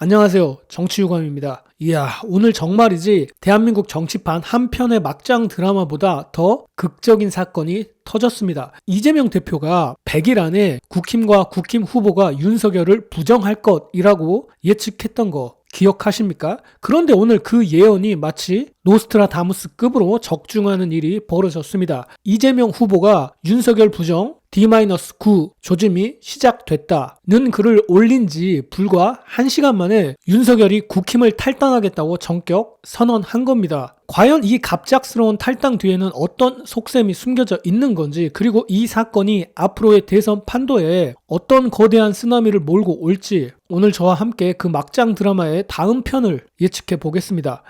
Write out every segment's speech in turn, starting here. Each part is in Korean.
안녕하세요. 정치유감입니다. 이야, 오늘 정말이지 대한민국 정치판 한 편의 막장 드라마보다 더 극적인 사건이 터졌습니다. 이재명 대표가 100일 안에 국힘과 국힘 후보가 윤석열을 부정할 것이라고 예측했던 거 기억하십니까? 그런데 오늘 그 예언이 마치 노스트라다무스급으로 적중하는 일이 벌어졌습니다. 이재명 후보가 윤석열 부정 D-9 조짐이 시작됐다는 글을 올린 지 불과 1시간 만에 윤석열이 국힘을 탈당하겠다고 전격 선언한 겁니다. 과연 이 갑작스러운 탈당 뒤에는 어떤 속셈이 숨겨져 있는 건지, 그리고 이 사건이 앞으로의 대선 판도에 어떤 거대한 쓰나미를 몰고 올지 오늘 저와 함께 그 막장 드라마의 다음 편을 예측해 보겠습니다.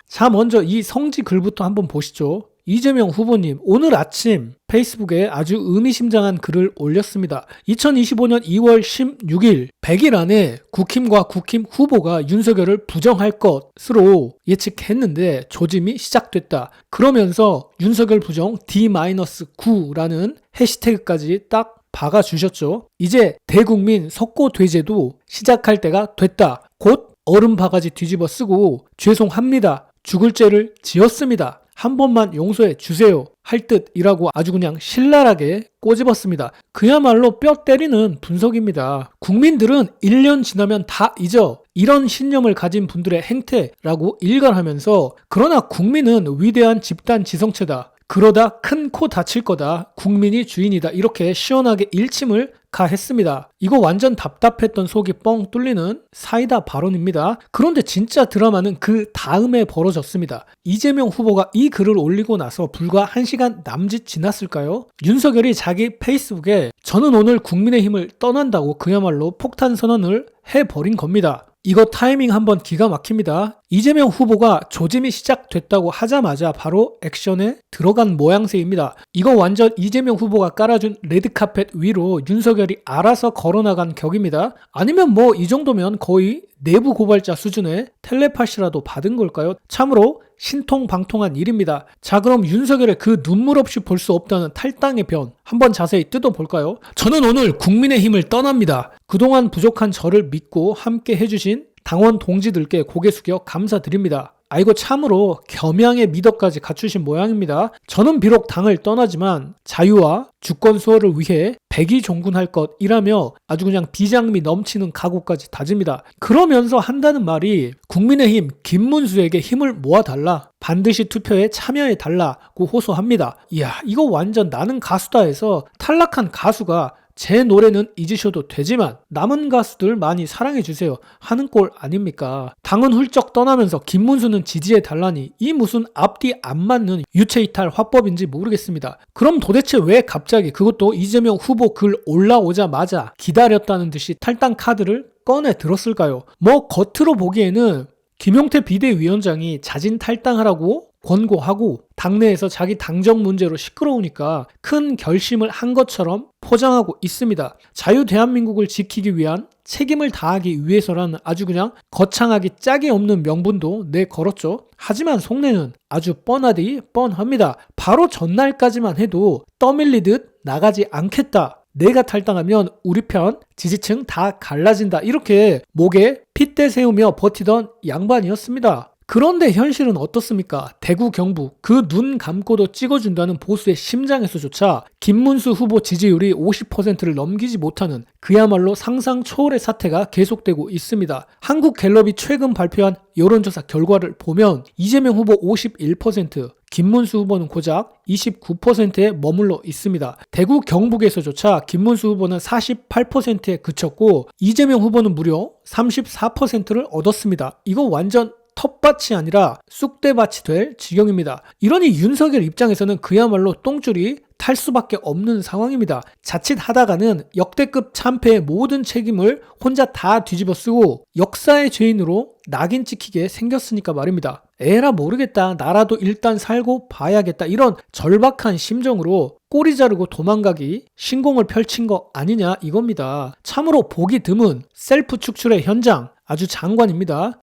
자, 먼저 이 성지 글부터 한번 보시죠. 이재명 후보님, 오늘 아침 페이스북에 아주 의미심장한 글을 올렸습니다. 2025년 2월 16일 100일 안에 국힘과 국힘 후보가 윤석열을 부정할 것으로 예측했는데 조짐이 시작됐다. 그러면서 윤석열 부정 D-9라는 해시태그까지 딱 박아주셨죠. 이제 대국민 석고대죄도 시작할 때가 됐다. 곧 얼음 바가지 뒤집어 쓰고 죄송합니다. 죽을 죄를 지었습니다. 한 번만 용서해 주세요 할 듯이라고 아주 그냥 신랄하게 꼬집었습니다. 그야말로 뼈 때리는 분석입니다. 국민들은 1년 지나면 다 잊어. 이런 신념을 가진 분들의 행태라고 일갈하면서, 그러나 국민은 위대한 집단 지성체다. 그러다 큰 코 다칠 거다. 국민이 주인이다. 이렇게 시원하게 일침을 가했습니다. 이거 완전 답답했던 속이 뻥 뚫리는 사이다 발언입니다. 그런데 진짜 드라마는 그 다음에 벌어졌습니다. 이재명 후보가 이 글을 올리고 나서 불과 1시간 남짓 지났을까요? 윤석열이 자기 페이스북에 저는 오늘 국민의힘을 떠난다고 그야말로 폭탄 선언을 해버린 겁니다. 이거 타이밍 한번 기가 막힙니다. 이재명 후보가 조짐이 시작됐다고 하자마자 바로 액션에 들어간 모양새입니다. 이거 완전 이재명 후보가 깔아준 레드카펫 위로 윤석열이 알아서 걸어나간 격입니다. 아니면 뭐 이 정도면 거의 내부 고발자 수준의 텔레파시라도 받은 걸까요? 참으로 신통방통한 일입니다. 자, 그럼 윤석열의 그 눈물 없이 볼 수 없다는 탈당의 변 한번 자세히 뜯어볼까요? 저는 오늘 국민의힘을 떠납니다. 그동안 부족한 저를 믿고 함께 해주신 당원 동지들께 고개 숙여 감사드립니다. 아이고, 참으로 겸양의 미덕까지 갖추신 모양입니다. 저는 비록 당을 떠나지만 자유와 주권 수호를 위해 백의종군할 것이라며 아주 그냥 비장미 넘치는 각오까지 다집니다. 그러면서 한다는 말이 국민의힘 김문수에게 힘을 모아달라, 반드시 투표에 참여해달라고 호소합니다. 이야, 이거 완전 나는 가수다에서 탈락한 가수가 제 노래는 잊으셔도 되지만 남은 가수들 많이 사랑해주세요 하는 꼴 아닙니까? 당은 훌쩍 떠나면서 김문수는 지지해달라니, 이 무슨 앞뒤 안 맞는 유체이탈 화법인지 모르겠습니다. 그럼 도대체 왜 갑자기, 그것도 이재명 후보 글 올라오자마자 기다렸다는 듯이 탈당 카드를 꺼내 들었을까요? 뭐 겉으로 보기에는 김용태 비대위원장이 자진 탈당하라고 권고하고 당내에서 자기 당정 문제로 시끄러우니까 큰 결심을 한 것처럼 포장하고 있습니다. 자유 대한민국을 지키기 위한 책임을 다하기 위해서라는 아주 그냥 거창하기 짝이 없는 명분도 내걸었죠. 하지만 속내는 아주 뻔하디 뻔합니다. 바로 전날까지만 해도 떠밀리듯 나가지 않겠다, 내가 탈당하면 우리 편 지지층 다 갈라진다, 이렇게 목에 핏대 세우며 버티던 양반이었습니다. 그런데 현실은 어떻습니까? 대구 경북, 그 눈 감고도 찍어준다는 보수의 심장에서조차 김문수 후보 지지율이 50%를 넘기지 못하는 그야말로 상상 초월의 사태가 계속되고 있습니다. 한국갤럽이 최근 발표한 여론조사 결과를 보면 이재명 후보 51%, 김문수 후보는 고작 29%에 머물러 있습니다. 대구 경북에서조차 김문수 후보는 48%에 그쳤고 이재명 후보는 무려 34%를 얻었습니다. 이거 완전 텃밭이 아니라 쑥대밭이 될 지경입니다. 이러니 윤석열 입장에서는 그야말로 똥줄이 탈 수밖에 없는 상황입니다. 자칫 하다가는 역대급 참패의 모든 책임을 혼자 다 뒤집어 쓰고 역사의 죄인으로 낙인 찍히게 생겼으니까 말입니다. 에라 모르겠다, 나라도 일단 살고 봐야겠다, 이런 절박한 심정으로 꼬리 자르고 도망가기 신공을 펼친 거 아니냐 이겁니다. 참으로 보기 드문 셀프 축출의 현장, 아주 장관입니다.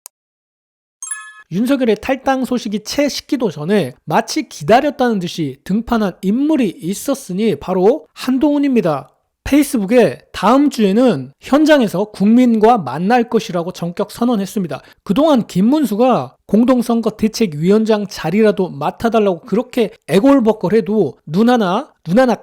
윤석열의 탈당 소식이 채 식기도 전에 마치 기다렸다는 듯이 등판한 인물이 있었으니 바로 한동훈입니다. 페이스북에 다음 주에는 현장에서 국민과 만날 것이라고 전격 선언했습니다. 그동안 김문수가 공동선거 대책위원장 자리라도 맡아달라고 그렇게 애걸벅걸해도 눈 하나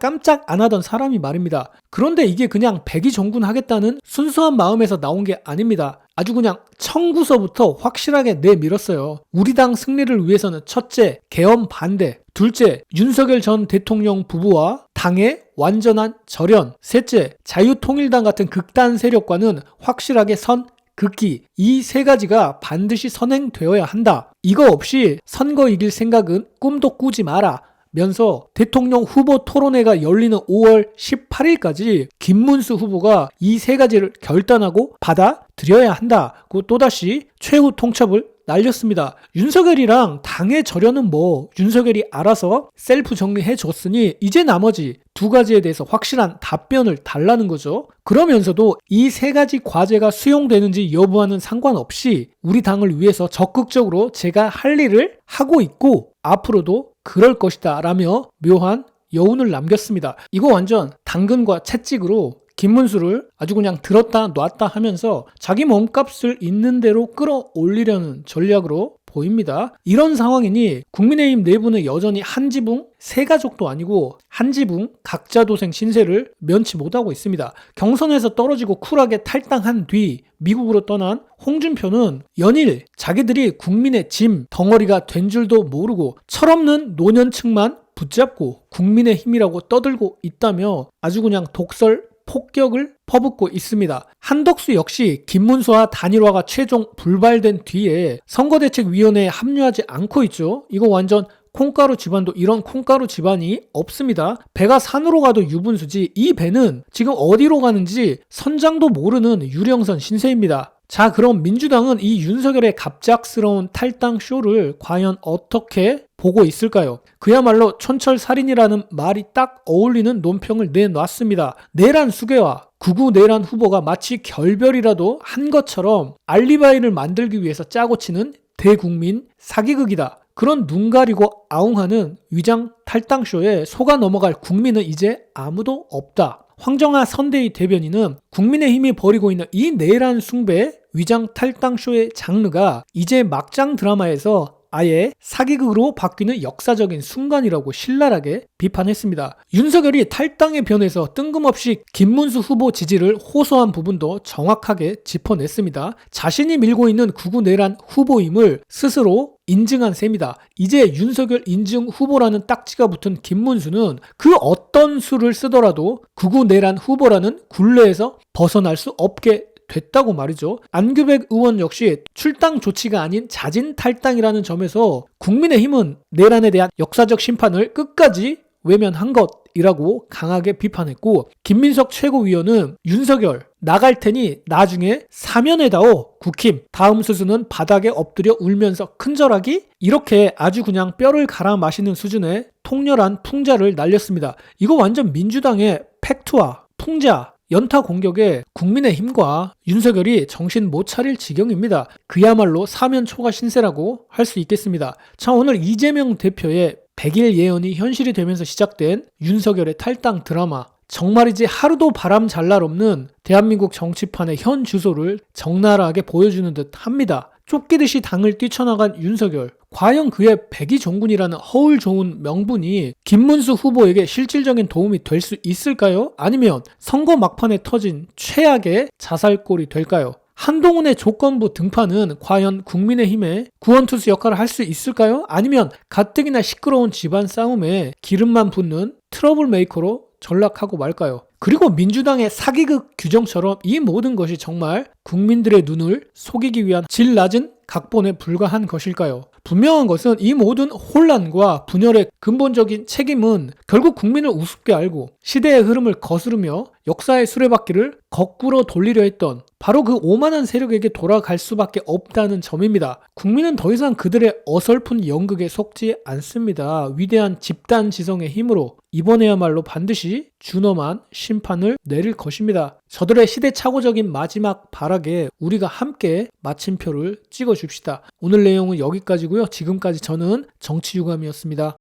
깜짝 안 하던 사람이 말입니다. 그런데 이게 그냥 백의종군하겠다는 순수한 마음에서 나온 게 아닙니다. 아주 그냥 청구서부터 확실하게 내밀었어요. 우리 당 승리를 위해서는 첫째, 계엄 반대, 둘째, 윤석열 전 대통령 부부와 당의 완전한 절연, 셋째, 자유통일당 같은 극단 세력과는 확실하게 선 긋기, 이 세 가지가 반드시 선행되어야 한다. 이거 없이 선거 이길 생각은 꿈도 꾸지 마라 면서 대통령 후보 토론회가 열리는 5월 18일까지 김문수 후보가 이 세 가지를 결단하고 받아들여야 한다고 또다시 최후 통첩을 날렸습니다. 윤석열이랑 당의 절연은 윤석열이 알아서 셀프 정리해 줬으니 이제 나머지 두 가지에 대해서 확실한 답변을 달라는 거죠. 그러면서도 이 세 가지 과제가 수용되는지 여부와는 상관없이 우리 당을 위해서 적극적으로 제가 할 일을 하고 있고 앞으로도 그럴 것이다 라며 묘한 여운을 남겼습니다. 이거 완전 당근과 채찍으로 김문수를 아주 그냥 들었다 놨다 하면서 자기 몸값을 있는 대로 끌어올리려는 전략으로 보입니다. 이런 상황이니 국민의힘 내부는 여전히 한지붕 세가족도 아니고 한지붕 각자도생 신세를 면치 못하고 있습니다. 경선에서 떨어지고 쿨하게 탈당한 뒤 미국으로 떠난 홍준표는 연일 자기들이 국민의 짐 덩어리가 된 줄도 모르고 철없는 노년층만 붙잡고 국민의힘이라고 떠들고 있다며 아주 그냥 독설 폭격을 퍼붓고 있습니다. 한덕수 역시 김문수와 단일화가 최종 불발된 뒤에 선거대책위원회에 합류하지 않고 있죠. 이거 완전 콩가루 집안도 이런 콩가루 집안이 없습니다. 배가 산으로 가도 유분수지 이 배는 지금 어디로 가는지 선장도 모르는 유령선 신세입니다. 자, 그럼 민주당은 이 윤석열의 갑작스러운 탈당 쇼를 과연 어떻게 보고 있을까요? 그야말로 촌철살인이라는 말이 딱 어울리는 논평을 내놨습니다. 내란 수계와 극우 내란 후보가 마치 결별이라도 한 것처럼 알리바이를 만들기 위해서 짜고 치는 대국민 사기극이다. 그런 눈 가리고 아웅하는 위장 탈당쇼에 속아 넘어갈 국민은 이제 아무도 없다. 황정아 선대위 대변인은 국민의힘이 벌이고 있는 이 내란 숭배 위장 탈당쇼의 장르가 이제 막장 드라마에서 아예 사기극으로 바뀌는 역사적인 순간이라고 신랄하게 비판했습니다. 윤석열이 탈당에 변해서 뜬금없이 김문수 후보 지지를 호소한 부분도 정확하게 짚어냈습니다. 자신이 밀고 있는 극우 내란 후보임을 스스로 인증한 셈이다. 이제 윤석열 인증 후보라는 딱지가 붙은 김문수는 그 어떤 수를 쓰더라도 극우 내란 후보라는 굴레에서 벗어날 수 없게 됐다고 말이죠. 안규백 의원 역시 출당 조치가 아닌 자진 탈당이라는 점에서 국민의힘은 내란에 대한 역사적 심판을 끝까지 외면한 것이라고 강하게 비판했고, 김민석 최고위원은 윤석열 나갈 테니 나중에 사면해다오 국힘 다음 수순은 바닥에 엎드려 울면서 큰절하기, 이렇게 아주 그냥 뼈를 갈아 마시는 수준의 통렬한 풍자를 날렸습니다. 이거 완전 민주당의 팩트와 풍자 연타 공격에 국민의힘과 윤석열이 정신 못 차릴 지경입니다. 그야말로 사면 초과 신세라고 할 수 있겠습니다. 자, 오늘 이재명 대표의 100일 예언이 현실이 되면서 시작된 윤석열의 탈당 드라마, 정말이지 하루도 바람 잘 날 없는 대한민국 정치판의 현 주소를 적나라하게 보여주는 듯 합니다. 쫓기듯이 당을 뛰쳐나간 윤석열, 과연 그의 백의종군이라는 허울 좋은 명분이 김문수 후보에게 실질적인 도움이 될 수 있을까요? 아니면 선거 막판에 터진 최악의 자살골이 될까요? 한동훈의 조건부 등판은 과연 국민의힘의 구원투수 역할을 할 수 있을까요? 아니면 가뜩이나 시끄러운 집안 싸움에 기름만 붓는 트러블 메이커로 전락하고 말까요? 그리고 민주당의 사기극 규정처럼 이 모든 것이 정말 국민들의 눈을 속이기 위한 질 낮은 각본에 불과한 것일까요? 분명한 것은 이 모든 혼란과 분열의 근본적인 책임은 결국 국민을 우습게 알고 시대의 흐름을 거스르며 역사의 수레바퀴를 거꾸로 돌리려 했던 바로 그 오만한 세력에게 돌아갈 수밖에 없다는 점입니다. 국민은 더 이상 그들의 어설픈 연극에 속지 않습니다. 위대한 집단 지성의 힘으로 이번에야말로 반드시 준엄한 심판을 내릴 것입니다. 저들의 시대착오적인 마지막 발악에 우리가 함께 마침표를 찍어줍시다. 오늘 내용은 여기까지고요. 지금까지 저는 정치유감이었습니다.